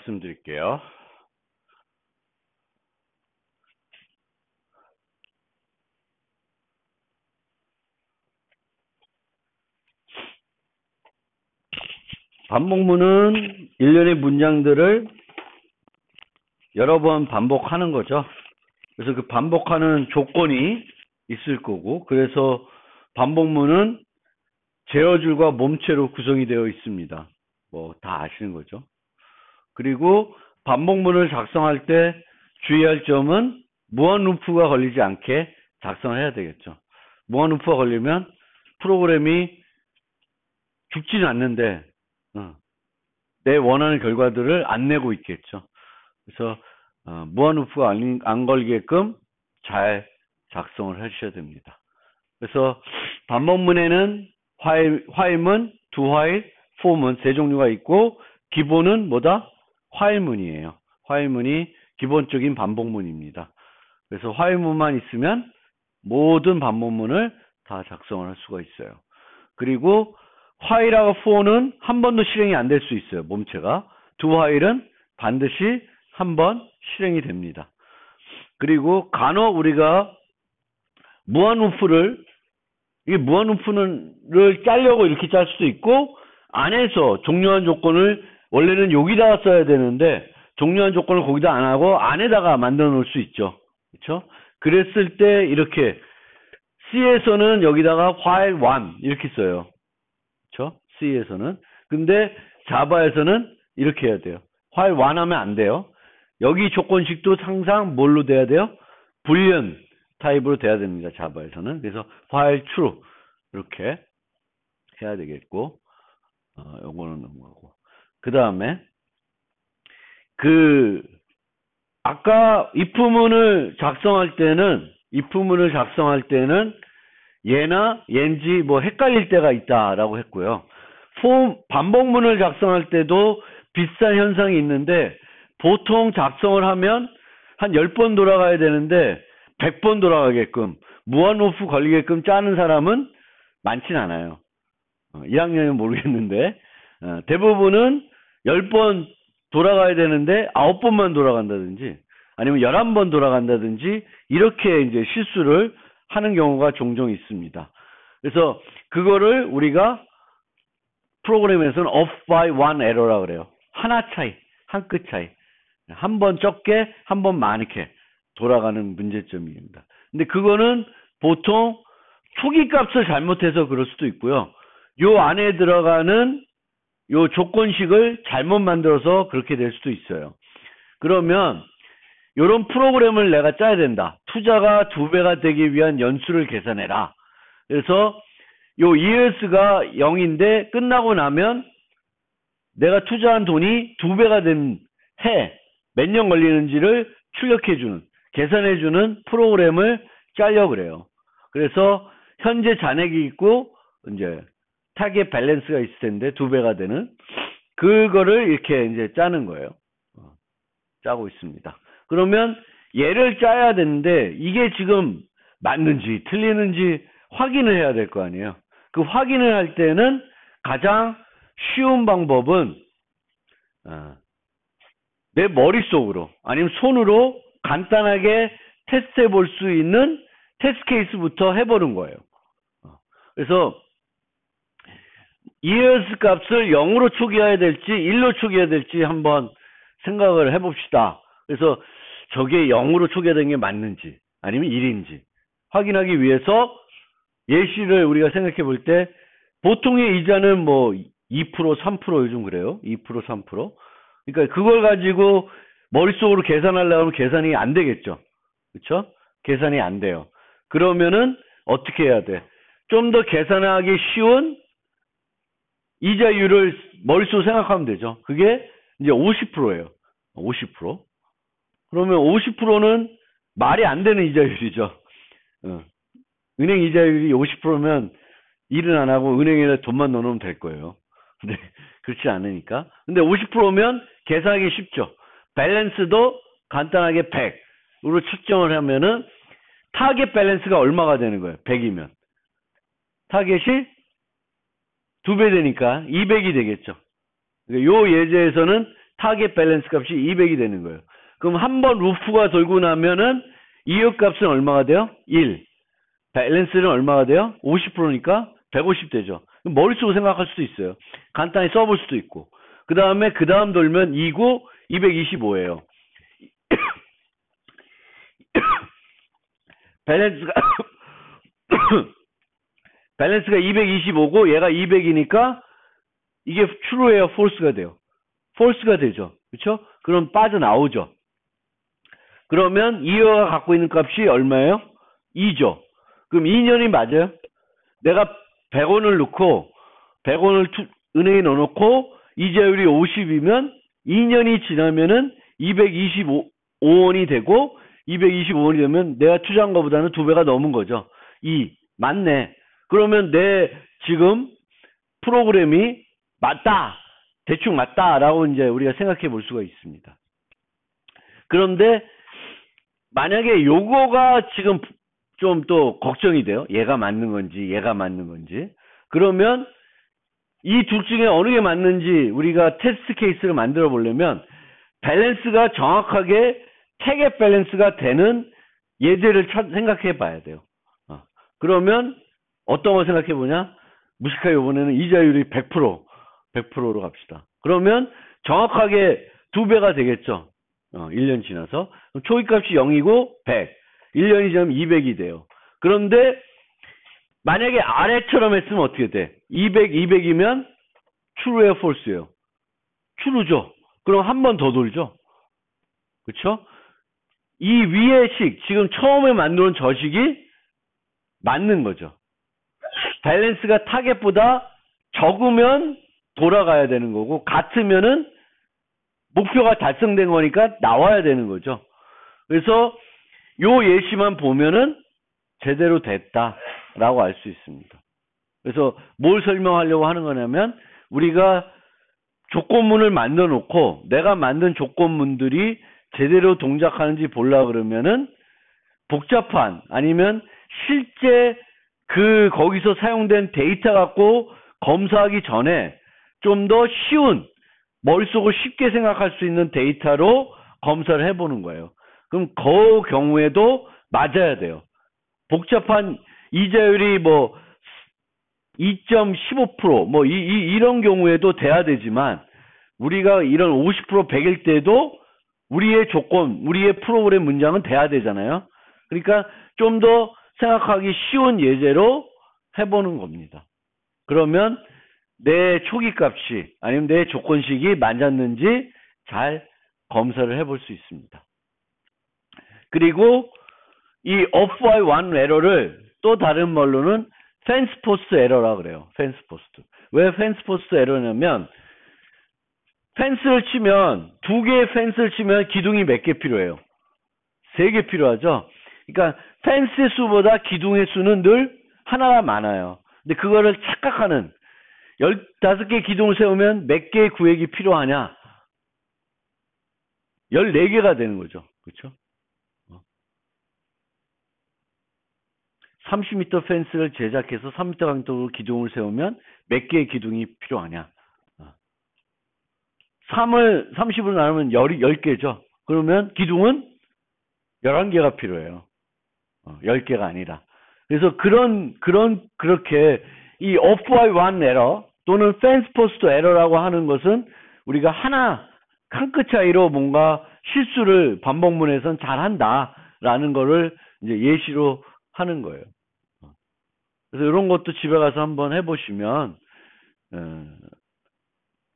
말씀드릴게요. 반복문은 일련의 문장들을 여러 번 반복하는 거죠. 그래서 그 반복하는 조건이 있을 거고, 그래서 반복문은 제어줄과 몸체로 구성이 되어 있습니다. 뭐 다 아시는 거죠. 그리고 반복문을 작성할 때 주의할 점은 무한 루프가 걸리지 않게 작성을 해야 되겠죠. 무한 루프가 걸리면 프로그램이 죽지는 않는데 내 원하는 결과들을 안 내고 있겠죠. 그래서 무한 루프가 안 걸리게끔 잘 작성을 해주셔야 됩니다. 그래서 반복문에는 while문, do-while, for문 세 종류가 있고, 기본은 뭐다? while문이에요. while문이 기본적인 반복문입니다. 그래서 while문만 있으면 모든 반복문을 다 작성을 할 수가 있어요. 그리고 while하고 for는 한 번도 실행이 안 될 수 있어요. 몸체가. do-while은 반드시 한 번 실행이 됩니다. 그리고 간혹 우리가 무한 루프를 짜려고 이렇게 짤 수도 있고, 안에서 종료한 조건을 원래는 여기다가 써야 되는데 종료한 조건을 거기다 안 하고 안에다가 만들어 놓을 수 있죠. 그렇죠? 그랬을 때 이렇게 C에서는 여기다가 while 1 이렇게 써요. 그렇죠? C에서는. 근데 자바에서는 이렇게 해야 돼요. while 1 하면 안 돼요. 여기 조건식도 항상 뭘로 돼야 돼요? 불리언 타입으로 돼야 됩니다. 자바에서는. 그래서 while true 이렇게 해야 되겠고, 요거는 넘어가고. 그 다음에 아까 if문을 작성할 때는 얘나 얘인지 뭐 헷갈릴 때가 있다라고 했고요. 반복문을 작성할 때도 비슷한 현상이 있는데, 보통 작성을 하면 한 10번 돌아가야 되는데 100번 돌아가게끔 무한 루프 걸리게끔 짜는 사람은 많진 않아요. 1학년은 모르겠는데 대부분은 10번 돌아가야 되는데 9번만 돌아간다든지 아니면 11번 돌아간다든지 이렇게 이제 실수를 하는 경우가 종종 있습니다. 그래서 그거를 우리가 프로그램에서는 off by one error라고 그래요. 하나 차이, 한 끗 차이. 한 번 적게, 한 번 많게 돌아가는 문제점입니다. 근데 그거는 보통 초기 값을 잘못해서 그럴 수도 있고요. 요 안에 들어가는 요 조건식을 잘못 만들어서 그렇게 될 수도 있어요. 그러면 요런 프로그램을 내가 짜야 된다. 투자가 2배가 되기 위한 연수를 계산해라. 그래서 요 ES가 0인데 끝나고 나면 내가 투자한 돈이 2배가 된 해, 몇 년 걸리는지를 출력해주는, 계산해주는 프로그램을 짜려고 그래요. 그래서 현재 잔액이 있고, 이제 타겟 밸런스가 있을 텐데 2배가 되는, 그거를 이렇게 이제 짜는 거예요. 짜고 있습니다. 그러면 얘를 짜야 되는데, 이게 지금 맞는지 틀리는지 확인을 해야 될 거 아니에요. 그 확인을 할 때는 가장 쉬운 방법은 내 머릿속으로 아니면 손으로 간단하게 테스트해 볼 수 있는 테스트 케이스부터 해보는 거예요. 그래서 ES 값을 0으로 초기화해야 될지 1로 초기화해야 될지 한번 생각을 해봅시다. 그래서 저게 0으로 초기화된 게 맞는지 아니면 1인지 확인하기 위해서 예시를 우리가 생각해 볼 때, 보통의 이자는 뭐 2%, 3% 요즘 그래요. 2%, 3%. 그러니까 그걸 가지고 머릿속으로 계산하려면 계산이 안 되겠죠. 그렇죠? 계산이 안 돼요. 그러면은 어떻게 해야 돼? 좀 더 계산하기 쉬운 이자율을 머릿속으로 생각하면 되죠. 그게 이제 50%예요. 50%. 그러면 50%는 말이 안 되는 이자율이죠. 은행 이자율이 50%면 일은 안 하고 은행에다 돈만 넣어놓으면 될 거예요. 근데 그렇지 않으니까. 근데 50%면 계산하기 쉽죠. 밸런스도 간단하게 100으로 측정을 하면은 타겟 밸런스가 얼마가 되는 거예요? 100이면. 타겟이 2배 되니까 200이 되겠죠. 요 예제에서는 타겟 밸런스 값이 200이 되는 거예요. 그럼 한 번 루프가 돌고 나면은 이역 값은 얼마가 돼요? 1. 밸런스는 얼마가 돼요? 50%니까 150 되죠. 머릿속으로 생각할 수도 있어요. 간단히 써볼 수도 있고. 그 다음에 그 다음 돌면 2고 225예요. 밸런스가 밸런스가 225고 얘가 200이니까 이게 true예요, false가 돼요. false가 되죠. 그렇죠? 그럼 빠져나오죠. 그러면 이어가 갖고 있는 값이 얼마예요? 2죠. 그럼 2년이 맞아요? 내가 100원을 넣고 100원을 은행에 넣어놓고 이자율이 50이면 2년이 지나면은 225원이 되고 225원이 되면 내가 투자한 것보다는 2배가 넘은 거죠. 맞네. 그러면 내 지금 프로그램이 맞다. 대충 맞다라고 이제 우리가 생각해 볼 수가 있습니다. 그런데 만약에 요거가 지금 좀 또 걱정이 돼요. 얘가 맞는 건지 얘가 맞는 건지. 그러면 이 둘 중에 어느 게 맞는지 우리가 테스트 케이스를 만들어 보려면 밸런스가 정확하게 타겟 밸런스가 되는 예제를 생각해 봐야 돼요. 그러면 어떤 거 생각해 보냐? 무식하게 이번에는 이자율이 100%로 갑시다. 그러면 정확하게 2배가 되겠죠. 1년 지나서. 그럼 초기값이 0이고 100. 1년이 지나면 200이 돼요. 그런데 만약에 아래처럼 했으면 어떻게 돼? 200이면 true예요, false예요? true죠. 그럼 한 번 더 돌죠. 그렇죠? 이 위의 식, 지금 처음에 만들어온 저 식이 맞는 거죠. 밸런스가 타겟보다 적으면 돌아가야 되는 거고 같으면은 목표가 달성된 거니까 나와야 되는 거죠. 그래서 요 예시만 보면은 제대로 됐다라고 알 수 있습니다. 그래서 뭘 설명하려고 하는 거냐면 우리가 조건문을 만들어 놓고 내가 만든 조건문들이 제대로 동작하는지 보려고 그러면은 복잡한 아니면 실제 거기서 사용된 데이터 갖고 검사하기 전에 좀 더 쉬운 머릿속으로 쉽게 생각할 수 있는 데이터로 검사를 해보는 거예요. 그럼 그 경우에도 맞아야 돼요. 복잡한 이자율이 뭐 2.15% 뭐 이런 경우에도 돼야 되지만 우리가 이런 50% 100일 때도 우리의 조건, 우리의 프로그램 문장은 돼야 되잖아요. 그러니까 좀 더 생각하기 쉬운 예제로 해보는 겁니다. 그러면 내 초기값이 아니면 내 조건식이 맞았는지 잘 검사를 해볼 수 있습니다. 그리고 이 off-by one 에러를 또 다른 말로는 fence post 에러라 그래요. fence post. 왜 fence post 에러냐면 펜스를 치면 2개의 펜스를 치면 기둥이 몇 개 필요해요? 3개 필요하죠. 그러니까 펜스의 수보다 기둥의 수는 늘 하나가 많아요. 근데 그거를 착각하는 15개 기둥을 세우면 몇 개의 구획이 필요하냐? 14개가 되는 거죠. 그렇죠? 30m 펜스를 제작해서 3m 강도로 기둥을 세우면 몇 개의 기둥이 필요하냐? 30으로 나누면 10개죠. 그러면 기둥은 11개가 필요해요. 10개가 아니라. 그래서 그렇게 이 off by one error 또는 fence post error라고 하는 것은 우리가 한 끗 차이로 뭔가 실수를 반복문에선 잘한다라는 거를 이제 예시로 하는 거예요. 그래서 이런 것도 집에 가서 한번 해보시면,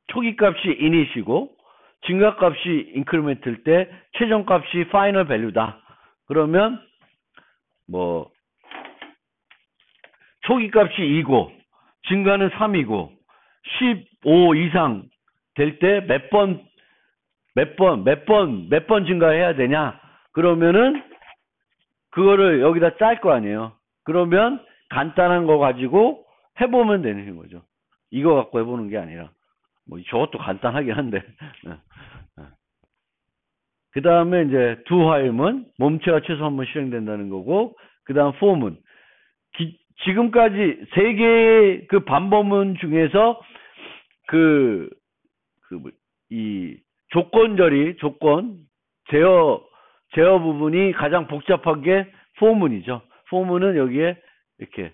초기값이 init이고, 증가값이 increment일 때 최종값이 final value다. 그러면, 초기값이 2고, 증가는 3이고, 15 이상 될 때 몇 번 증가해야 되냐? 그러면은, 그거를 여기다 짤 거 아니에요. 그러면 간단한 거 가지고 해보면 되는 거죠. 이거 갖고 해보는 게 아니라. 저것도 간단하긴 한데. 그 다음에 이제 do while은 몸체가 최소 한 번 실행된다는 거고, 그 다음 for은 지금까지 3개의 그 반복문 중에서 이 조건, 제어 부분이 가장 복잡한 게 for문이죠. for문은 여기에 이렇게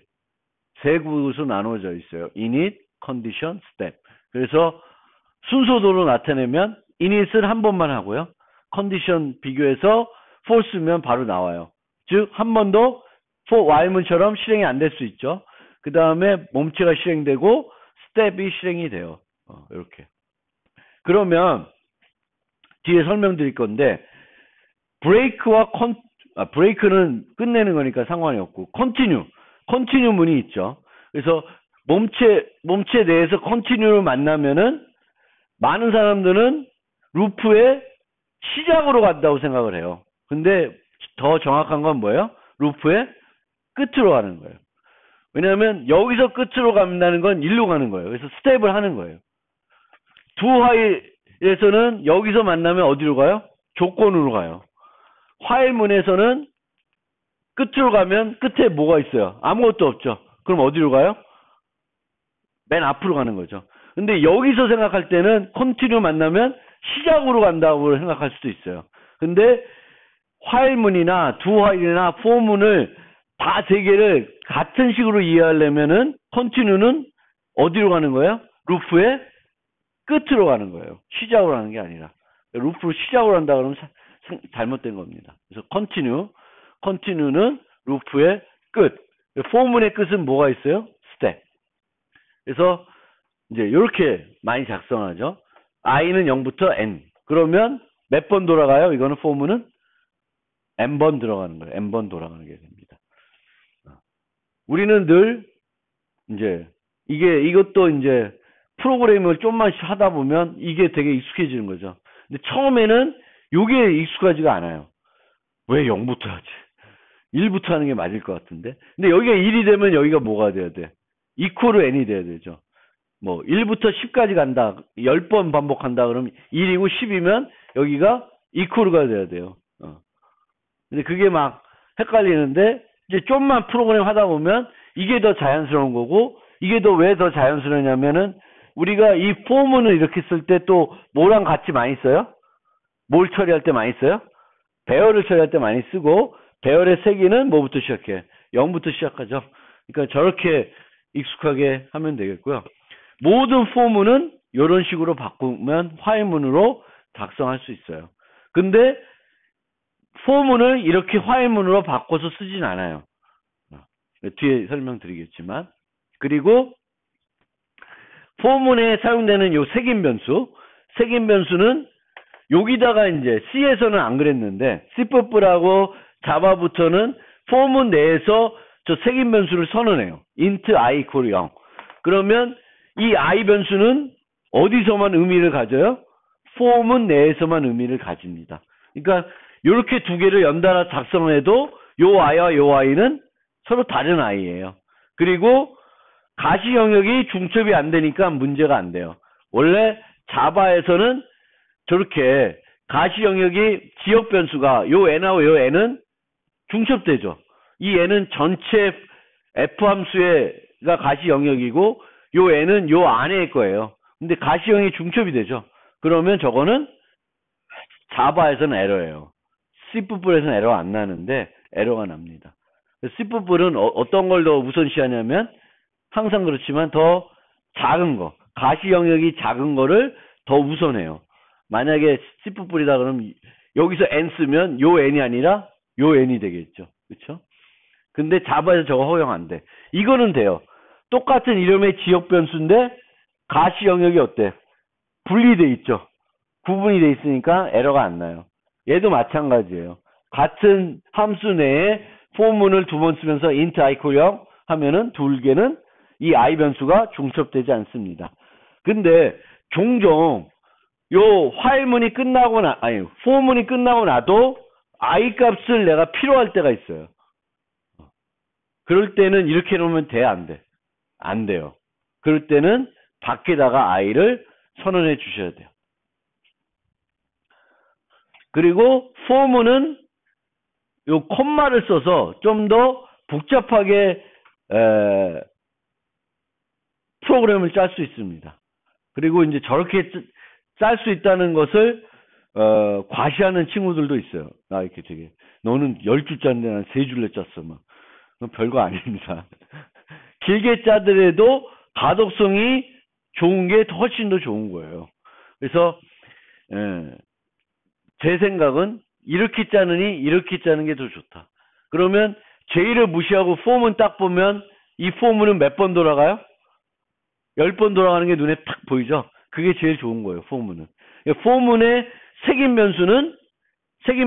세 구로 나눠져 있어요. init, condition, step. 그래서 순서대로 나타내면 init을 한 번만 하고요. condition 비교해서 false면 바로 나와요. 즉, 한 번 더 while문처럼 실행이 안 될 수 있죠. 그 다음에 몸체가 실행되고 step이 실행이 돼요. 이렇게. 그러면 뒤에 설명드릴 건데 break는 끝내는 거니까 상관이 없고 continue 문이 있죠. 그래서 몸체 내에서 continue를 만나면은 많은 사람들은 루프의 시작으로 간다고 생각을 해요. 근데 더 정확한 건 뭐예요? 루프의 끝으로 가는 거예요. 왜냐하면 여기서 끝으로 간다는 건 일로 가는 거예요. 그래서 스텝을 하는 거예요. 두 화일에서는 여기서 만나면 어디로 가요? 조건으로 가요. 화일문에서는 끝으로 가면 끝에 뭐가 있어요? 아무것도 없죠. 그럼 어디로 가요? 맨 앞으로 가는 거죠. 근데 여기서 생각할 때는 컨티뉴 만나면 시작으로 간다고 생각할 수도 있어요. 근데 화일문이나 두 화일이나 포문을 다 세 개를 같은 식으로 이해하려면은 컨티뉴는 어디로 가는 거예요? 루프의 끝으로 가는 거예요. 시작으로 하는 게 아니라. 루프를 시작으로 한다 그러면 잘못된 겁니다. 그래서 컨티뉴는 루프의 끝. 포문의 끝은 뭐가 있어요? 스텝. 그래서 이제 이렇게 많이 작성하죠. i는 0부터 n. 그러면 몇 번 돌아가요? 이거는 포문은 n번 들어가는 거예요. n번 돌아가는 게 됩니다. 우리는 늘 이제 이것도 이제 프로그래밍을 좀만 하다 보면 이게 되게 익숙해지는 거죠. 근데 처음에는 이게 익숙하지가 않아요. 왜 0부터 하지? 1부터 하는 게 맞을 것 같은데. 근데 여기가 1이 되면 여기가 뭐가 돼야 돼? equal n이 돼야 되죠. 뭐 1부터 10까지 간다. 10번 반복한다. 그러면 1이고 10이면 여기가 equal가 돼야 돼요. 근데 그게 막 헷갈리는데 이제 좀만 프로그램 하다 보면 이게 더 자연스러운 거고 이게 더 왜 더 자연스러우냐면은 우리가 이 포문을 이렇게 쓸 때 또 뭐랑 같이 많이 써요? 뭘 처리할 때 많이 써요? 배열을 처리할 때 많이 쓰고 배열의 세기는 뭐부터 시작해? 0부터 시작하죠. 그러니까 저렇게 익숙하게 하면 되겠고요. 모든 포문은 이런 식으로 바꾸면 화일문으로 작성할 수 있어요. 근데 포문을 이렇게 화일문으로 바꿔서 쓰진 않아요. 뒤에 설명드리겠지만. 그리고 포문에 사용되는 요 색인 변수는 여기다가 이제 C에서는 안 그랬는데 C++하고 자바부터는 포문 내에서 저 색인 변수를 선언해요. int i equal 0. 그러면 이 i 변수는 어디서만 의미를 가져요? 포문 내에서만 의미를 가집니다. 그러니까 이렇게 두 개를 연달아 작성해도 요 i와 요 i는 서로 다른 i예요. 그리고 가시 영역이 중첩이 안 되니까 문제가 안 돼요. 원래 자바에서는 저렇게 가시 영역이 지역 변수가 요 n하고 요 n은 중첩되죠. 이 n은 전체 f 함수가 가시 영역이고 요 n은 요 안에 거예요. 근데 가시 영역이 중첩이 되죠. 그러면 저거는 자바에서는 에러예요. C++에서는 에러가 안 나는데 에러가 납니다. C++은 어떤 걸 더 우선시하냐면 항상 그렇지만 더 작은 거, 가시 영역이 작은 거를 더 우선해요. 만약에 C++이다 그러면 여기서 n 쓰면 요 n이 아니라 요 n이 되겠죠. 그렇죠? 근데 자바에서 저거 허용 안 돼. 이거는 돼요. 똑같은 이름의 지역 변수인데 가시 영역이 어때? 분리돼 있죠. 구분이 돼 있으니까 에러가 안 나요. 얘도 마찬가지예요. 같은 함수 내에 포문을 두 번 쓰면서 int i equal 0 하면은 두 개는 이 i 변수가 중첩되지 않습니다. 근데 종종 요 화일문이 끝나고 포문이 끝나고 나도 i 값을 내가 필요할 때가 있어요. 그럴 때는 이렇게 놓으면 돼, 안 돼? 안 돼요. 그럴 때는 밖에다가 i를 선언해 주셔야 돼요. 그리고 포문은 요 콤마를 써서 좀 더 복잡하게 프로그램을 짤 수 있습니다. 그리고 이제 저렇게 짤 수 있다는 것을 과시하는 친구들도 있어요. 나 이렇게 되게 너는 10줄짜리인데 난 3줄래 짰어. 막. 그건 별거 아닙니다. 길게 짜더라도 가독성이 좋은 게 훨씬 더 좋은 거예요. 그래서 제 생각은 이렇게 짜느니 이렇게 짜는 게 더 좋다. 그러면 J를 무시하고 폼은 딱 보면 이 폼은 몇 번 돌아가요? 10번 돌아가는 게 눈에 탁 보이죠? 그게 제일 좋은 거예요. 폼은. 폼문의 색인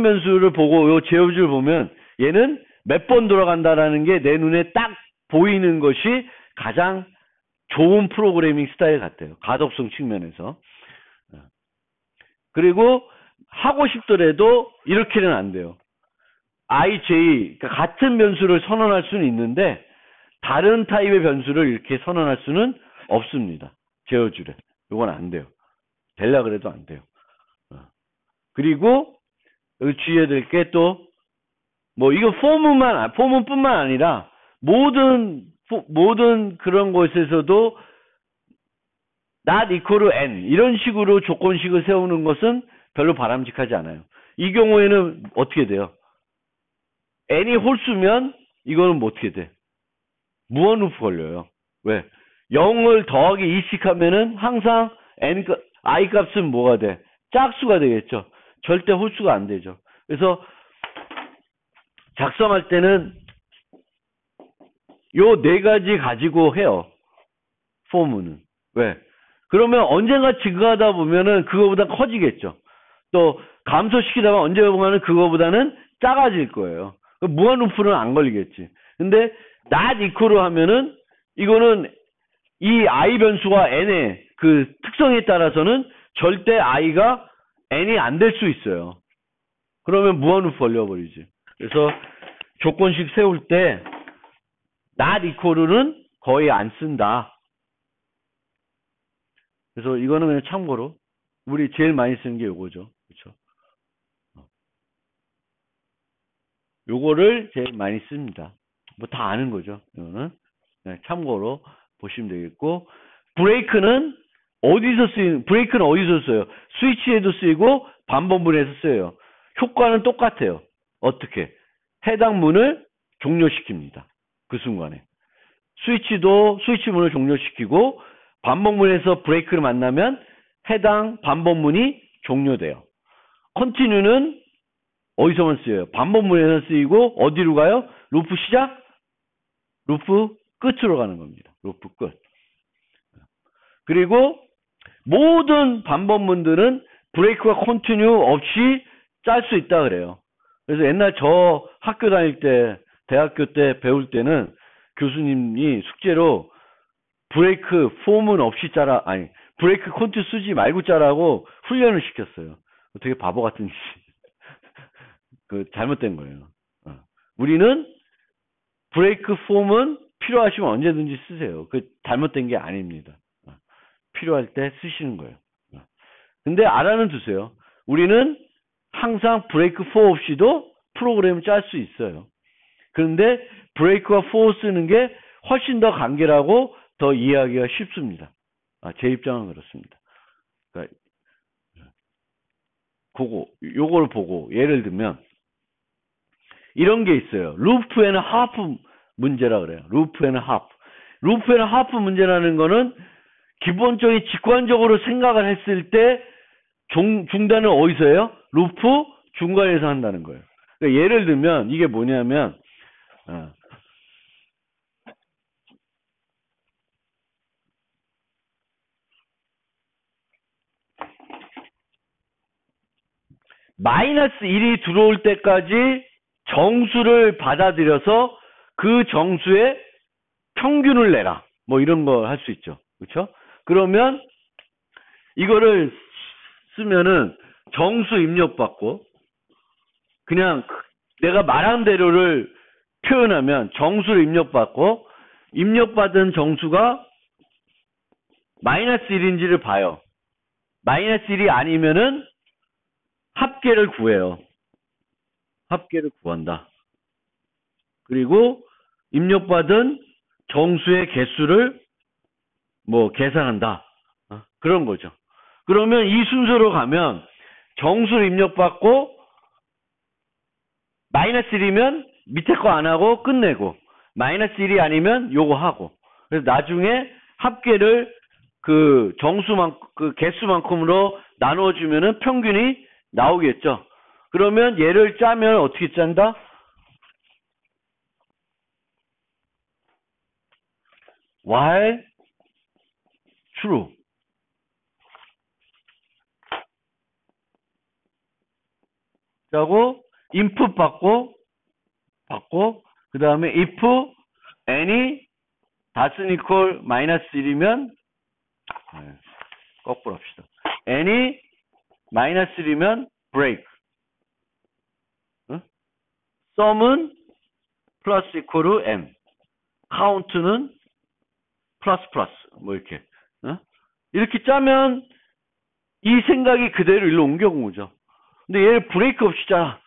변수를 보고 요 제어주를 보면 얘는 몇 번 돌아간다라는 게 내 눈에 딱 보이는 것이 가장 좋은 프로그래밍 스타일 같아요. 가독성 측면에서. 그리고 하고 싶더라도 이렇게는 안 돼요. IJ, 그러니까 같은 변수를 선언할 수는 있는데 다른 타입의 변수를 이렇게 선언할 수는 없습니다. 제어줄에. 이건 안 돼요. 되려 그래도 안 돼요. 그리고 여기 주의해야 될 게 또 뭐 이거 폼문뿐만 아니라 모든 그런 곳에서도 not equal to n 이런 식으로 조건식을 세우는 것은 별로 바람직하지 않아요. 이 경우에는 어떻게 돼요? n이 홀수면 이거는 뭐 어떻게 돼? 무한 루프 걸려요. 왜? 0을 더하기 2씩 하면은 항상 i 값은 뭐가 돼? 짝수가 되겠죠. 절대 홀수가 안 되죠. 그래서 작성할 때는 요 4가지 가지고 해요. 포문은. 왜? 그러면 언젠가 증가하다 보면은 그거보다 커지겠죠. 또 감소시키다가 언제 보면은 그거보다는 작아질 거예요. 무한 루프는 안 걸리겠지. 근데 not equal 하면은 이거는 이 i 변수가 n의 그 특성에 따라서는 절대 i가 n이 안 될 수 있어요. 그러면 무한 루프 걸려버리지. 그래서 조건식 세울 때 not equal는 거의 안 쓴다. 그래서 이거는 그냥 참고로 우리 제일 많이 쓰는 게 요거죠. 그렇죠? 요거를 제일 많이 씁니다. 뭐 다 아는 거죠. 이거는 참고로 보시면 되겠고, 브레이크는 어디서 써요? 스위치에도 쓰이고 반복문에서 써요. 효과는 똑같아요. 어떻게? 해당 문을 종료시킵니다. 그 순간에. 스위치문을 종료시키고 반복문에서 브레이크를 만나면 해당 반복문이 종료돼요. 컨티뉴는 어디서만 쓰여요? 반복문에서 쓰이고 어디로 가요? 루프 시작? 루프 끝으로 가는 겁니다. 루프 끝. 그리고 모든 반복문들은 브레이크와 컨티뉴 없이 짤 수 있다 그래요. 그래서 옛날 저 학교 다닐 때, 대학교 때 배울 때는 교수님이 숙제로 브레이크 폼은 없이 짜라, 아니, 브레이크 컨티뉴 쓰지 말고 짜라고 훈련을 시켰어요. 되게 바보 같은 짓. 그 잘못된 거예요. 우리는 브레이크 폼은 필요하시면 언제든지 쓰세요. 그 잘못된 게 아닙니다. 필요할 때 쓰시는 거예요. 근데 알아는 두세요. 우리는 항상 브레이크 4 없이도 프로그램을 짤 수 있어요. 그런데 브레이크와 4 쓰는 게 훨씬 더 간결하고 더 이해하기가 쉽습니다. 제 입장은 그렇습니다. 그러니까 요걸 보고 예를 들면 이런 게 있어요. 루프 앤 하프 문제라 그래요. 루프 앤 하프 문제라는 거는 기본적인 직관적으로 생각을 했을 때 중단을 어디서 해요? 루프 중간에서 한다는 거예요. 그러니까 예를 들면 이게 뭐냐면 마이너스 1이 들어올 때까지 정수를 받아들여서 그 정수의 평균을 내라. 뭐 이런 거 할 수 있죠. 그렇죠? 그러면 이거를 쓰면은 정수 입력받고 그냥 내가 말한 대로를 표현하면 정수를 입력받고 입력받은 정수가 마이너스 1인지를 봐요. 마이너스 1이 아니면은 합계를 구해요. 합계를 구한다. 그리고 입력받은 정수의 개수를 뭐 계산한다. 그런 거죠. 그러면 이 순서로 가면 정수를 입력받고 마이너스 1이면 밑에 거 안 하고 끝내고 마이너스 1이 아니면 요거 하고 그래서 나중에 합계를 그 그 개수만큼으로 나누어주면은 평균이 나오겠죠. 그러면 얘를 짜면 어떻게 짠다? while true. 하고 input 받고 그 다음에 if any doesn't equal 마이너스 1이면 거꾸로 합시다. any 마이너스 1이면 break. sum은 플러스 이퀄 m. count는 플러스 뭐 이렇게. 이렇게 짜면 이 생각이 그대로 일로 옮겨온 거죠. 근데 얘를 브레이크 없이 짜.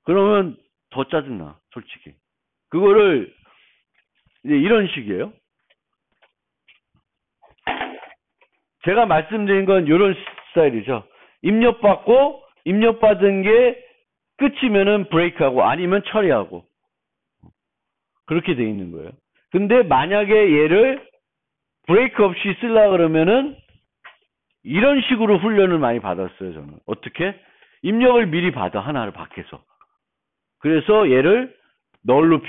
그러면 더 짜증나, 솔직히. 그거를 이제 이런 식이에요. 제가 말씀드린 건 이런 스타일이죠. 입력받은 게 끝이면은 브레이크하고 아니면 처리하고. 그렇게 돼 있는 거예요. 근데 만약에 얘를 브레이크 없이 쓰려고 그러면은 이런 식으로 훈련을 많이 받았어요, 저는. 어떻게? 입력을 미리 받아, 하나를 밖에서. 그래서 얘를 널로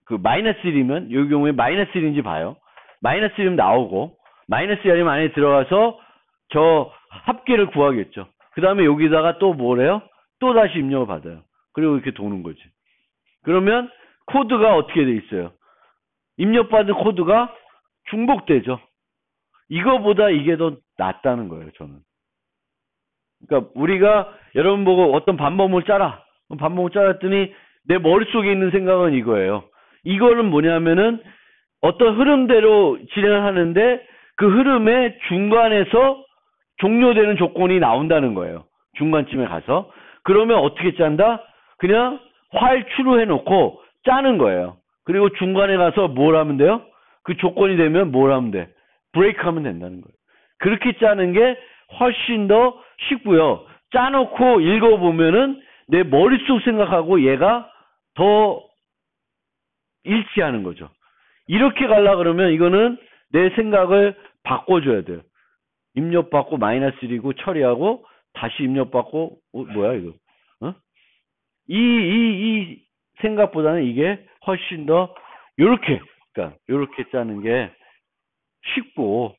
그 마이너스 1이면, 이 경우에 마이너스 1인지 봐요. 마이너스 1이면 나오고, 마이너스 1이면 안에 들어가서 저 합계를 구하겠죠. 그 다음에 여기다가 또 뭐래요? 또 다시 입력을 받아요. 그리고 이렇게 도는 거지. 그러면 코드가 어떻게 돼 있어요? 입력받은 코드가 중복되죠. 이거보다 이게 더 낫다는 거예요, 저는. 그러니까 우리가 여러분 보고 어떤 반복을 짜라. 반복을 짜랐더니 내 머릿속에 있는 생각은 이거예요. 이거는 뭐냐면은 어떤 흐름대로 진행을 하는데 그 흐름의 중간에서 종료되는 조건이 나온다는 거예요. 중간쯤에 가서. 그러면 어떻게 짠다? 그냥 while true 해놓고 짜는 거예요. 그리고 중간에 가서 뭘 하면 돼요? 그 조건이 되면 뭘 하면 돼? 브레이크 하면 된다는 거예요. 그렇게 짜는 게 훨씬 더 쉽고요. 짜놓고 읽어보면은 내 머릿속 생각하고 얘가 더 일치하는 거죠. 이렇게 가려고 그러면 이거는 내 생각을 바꿔줘야 돼요. 입력받고 마이너스 1이고 처리하고 다시 입력받고 뭐야 이거? 이 생각보다는 이게 훨씬 더 요렇게 짜는 게 쉽고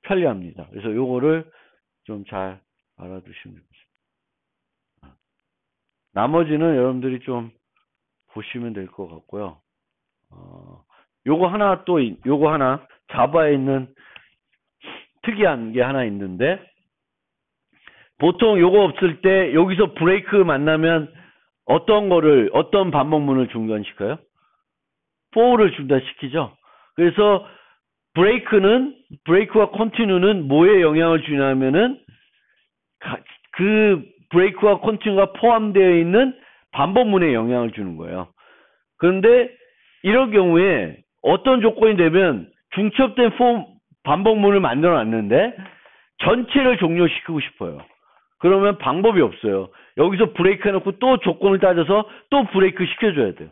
편리합니다. 그래서 요거를 좀 잘 알아두시면 됩니다. 나머지는 여러분들이 좀 보시면 될 것 같고요. 요거 하나 자바에 있는 특이한 게 하나 있는데 보통 요거 없을 때 여기서 브레이크 만나면 어떤 반복문을 중단시켜요? for를 중단시키죠. 그래서 브레이크와 컨티뉴는 뭐에 영향을 주냐면은 그 브레이크와 컨티뉴가 포함되어 있는 반복문에 영향을 주는 거예요. 그런데 이런 경우에 어떤 조건이 되면 중첩된 반복문을 만들어 놨는데 전체를 종료시키고 싶어요. 그러면 방법이 없어요. 여기서 브레이크 해놓고 또 조건을 따져서 또 브레이크 시켜줘야 돼요.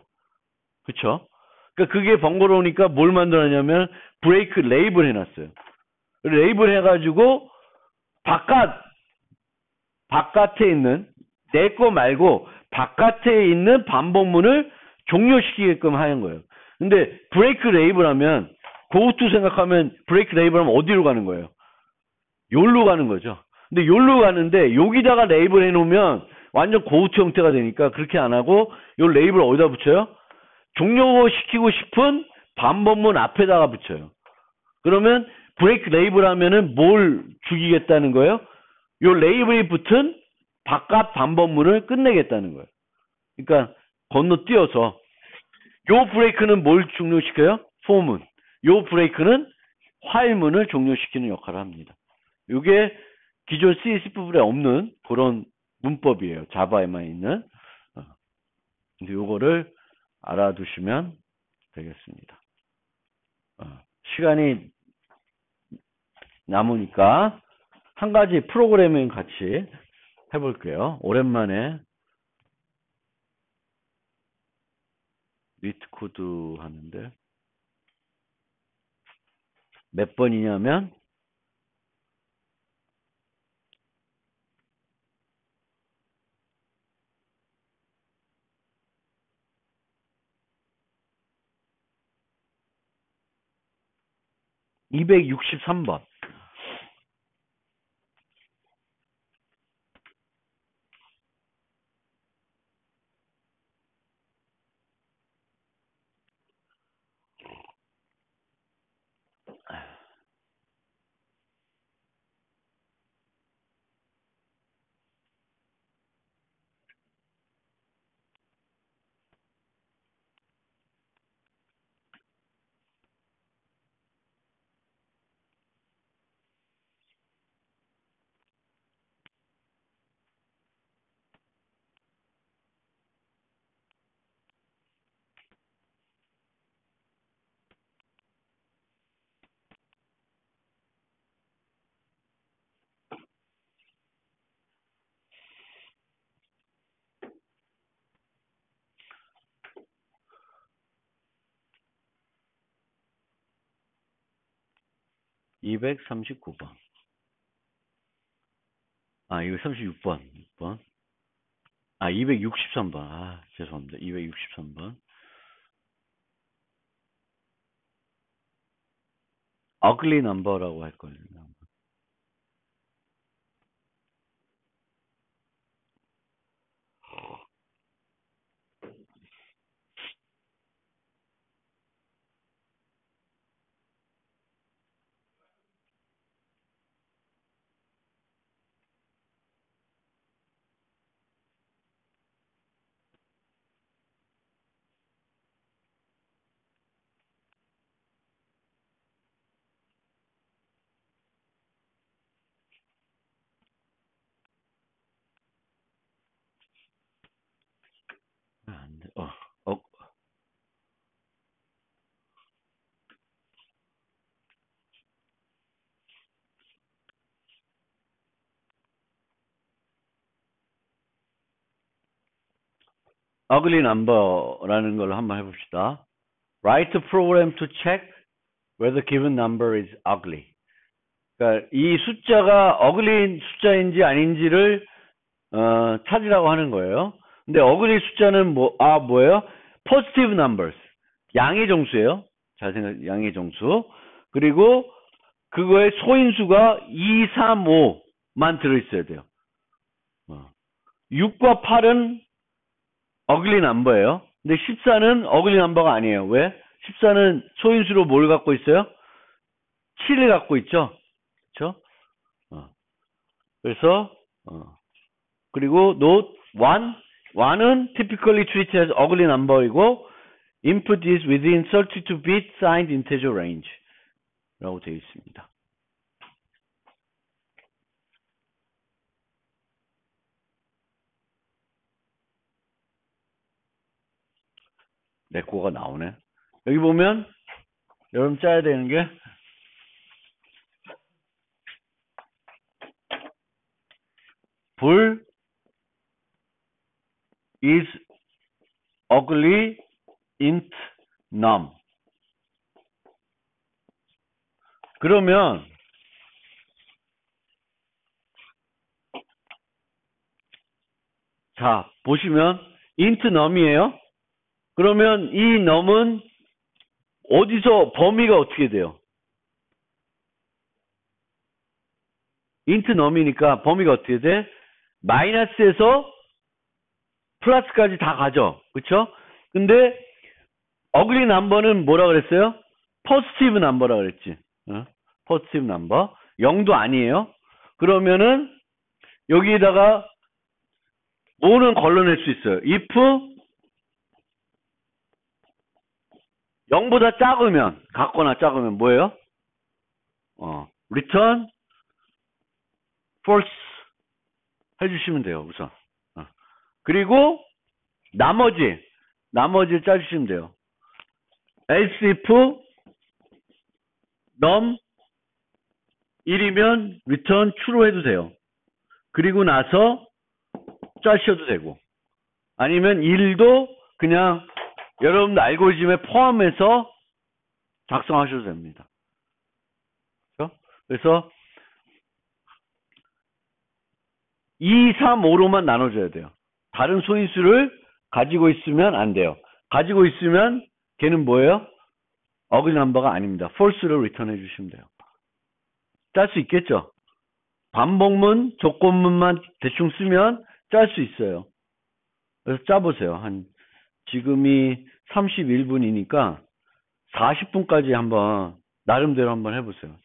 그쵸? 그러니까 그게 번거로우니까 뭘 만들었냐면 브레이크 레이블 해놨어요. 레이블 해가지고 바깥에 있는 내 거 말고 바깥에 있는 반복문을 종료시키게끔 하는 거예요. 근데 브레이크 레이블 하면 고우투 생각하면 브레이크 레이블 하면 어디로 가는 거예요? 요로 가는 거죠. 근데 요로 가는데 여기다가 레이블 해놓으면 완전 고우투 형태가 되니까 그렇게 안 하고 요 레이블 어디다 붙여요? 종료시키고 싶은 반복문 앞에다가 붙여요. 그러면 브레이크 레이블 하면은 뭘 죽이겠다는 거예요? 요 레이블이 붙은 바깥 반복문을 끝내겠다는 거예요. 그러니까 건너뛰어서 요 브레이크는 뭘 종료시켜요? for문. 요 브레이크는 while문을 종료시키는 역할을 합니다. 이게 기존 C++에 없는 그런 문법이에요. 자바에만 있는. 근데 요거를 알아두시면 되겠습니다. 시간이 남으니까 한 가지 프로그래밍 같이 해볼게요. 오랜만에 리트 코드 하는데 몇 번이냐면 263번. (239번) 아, 236번. 6번. 아, 263번. 아, 죄송합니다. 263번. ugly number라고 할 거예요. 안 돼. ugly number라는 걸 한번 해봅시다. Write a program to check whether given number is ugly. 그러니까 이 숫자가 ugly 숫자인지 아닌지를 찾으라고 하는 거예요. 근데 ugly 숫자는 뭐예요? positive numbers. 양의 정수예요. 잘 생각, 양의 정수. 그리고 그거의 소인수가 2, 3, 5만 들어있어야 돼요. 6과 8은 ugly number예요. 근데 14는 ugly number가 아니에요. 왜? 14는 소인수로 뭘 갖고 있어요? 7을 갖고 있죠. 그렇죠? 그래서 그리고 note 1은 typically treated as ugly number이고 input is within 32-bit signed integer range 라고 되어 있습니다. 내 거가 나오네. 여기 보면 여러분 짜야 되는 게 불 is ugly int num. 그러면 자 보시면 int num이에요. 그러면 이 num은 어디서 범위가 어떻게 돼요? int num이니까 범위가 어떻게 돼? 마이너스에서 플러스까지 다 가죠. 그쵸? 근데 ugly number는 뭐라 그랬어요? positive number라 그랬지. positive number. 0도 아니에요. 그러면은 여기에다가 뭐는 걸러낼 수 있어요. if 0보다 작으면, 같거나 작으면 뭐예요? return false 해주시면 돼요, 우선. 그리고 나머지를 짜주시면 돼요. else if num 1이면 return true로 해도 돼요. 그리고 나서 짜셔도 되고, 아니면 1도 그냥 여러분 알고리즘에 포함해서 작성하셔도 됩니다. 그렇죠? 그래서 2, 3, 5로만 나눠줘야 돼요. 다른 소인수를 가지고 있으면 안 돼요. 가지고 있으면 걔는 뭐예요? 어글 넘버가 아닙니다. false를 return 해주시면 돼요. 짤 수 있겠죠? 반복문, 조건문만 대충 쓰면 짤 수 있어요. 그래서 짜보세요. 지금이 31분이니까 40분까지 한번 나름대로 한번 해보세요.